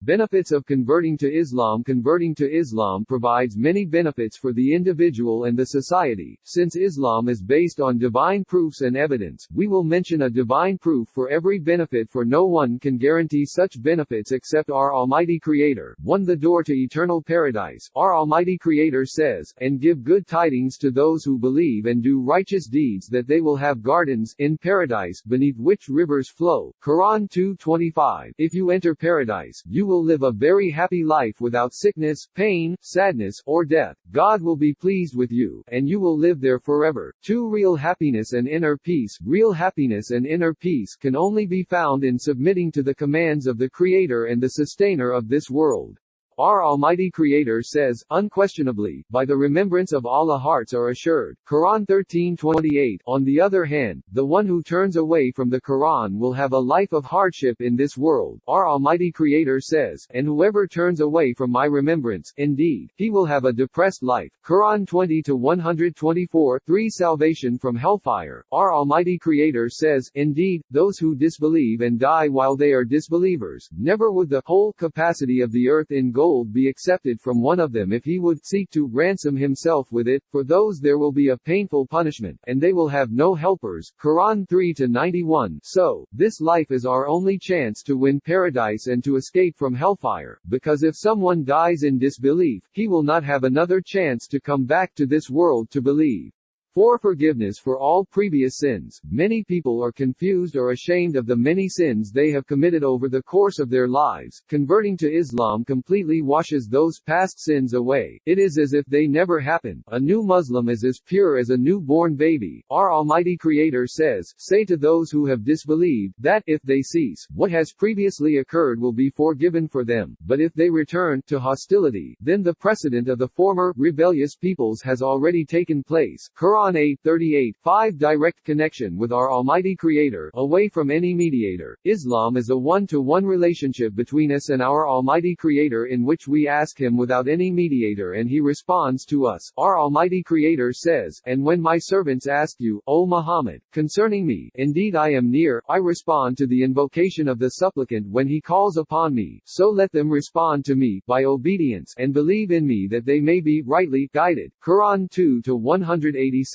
Benefits of converting to Islam. Converting to Islam provides many benefits for the individual and the society. Since Islam is based on divine proofs and evidence, we will mention a divine proof for every benefit, for no one can guarantee such benefits except our Almighty Creator. 1. The door to eternal paradise. Our Almighty Creator says, "And give good tidings to those who believe and do righteous deeds, that they will have gardens in paradise, beneath which rivers flow." Quran 2:25. If you enter paradise, you will live a very happy life without sickness, pain, sadness, or death. God will be pleased with you, and you will live there forever. 2. Real happiness and inner peace. Real happiness and inner peace can only be found in submitting to the commands of the Creator and the Sustainer of this world. Our Almighty Creator says, "Unquestionably, by the remembrance of Allah hearts are assured." Quran 13:28. On the other hand, the one who turns away from the Quran will have a life of hardship in this world. Our Almighty Creator says, "And whoever turns away from my remembrance, indeed, he will have a depressed life." Quran 20:124. 3. Salvation from hellfire. Our Almighty Creator says, "Indeed, those who disbelieve and die while they are disbelievers, never would the whole capacity of the earth in gold be accepted from one of them if he would seek to ransom himself with it. For those there will be a painful punishment, and they will have no helpers." Quran 3:91. So, this life is our only chance to win paradise and to escape from hellfire, because if someone dies in disbelief, he will not have another chance to come back to this world to believe. 4. Forgiveness for all previous sins. Many people are confused or ashamed of the many sins they have committed over the course of their lives. Converting to Islam completely washes those past sins away. It is as if they never happened. A new Muslim is as pure as a newborn baby. Our Almighty Creator says, "Say to those who have disbelieved, that, if they cease, what has previously occurred will be forgiven for them. But if they return to hostility, then the precedent of the former, rebellious peoples has already taken place." Quran 8:38. 5. Direct connection with our Almighty Creator, away from any mediator. Islam is a one-to-one relationship between us and our Almighty Creator, in which we ask Him without any mediator and He responds to us. Our Almighty Creator says, "And when my servants ask you, O Muhammad, concerning me, indeed I am near, I respond to the invocation of the supplicant when he calls upon me. So let them respond to me, by obedience, and believe in me that they may be rightly guided." Quran 2:186.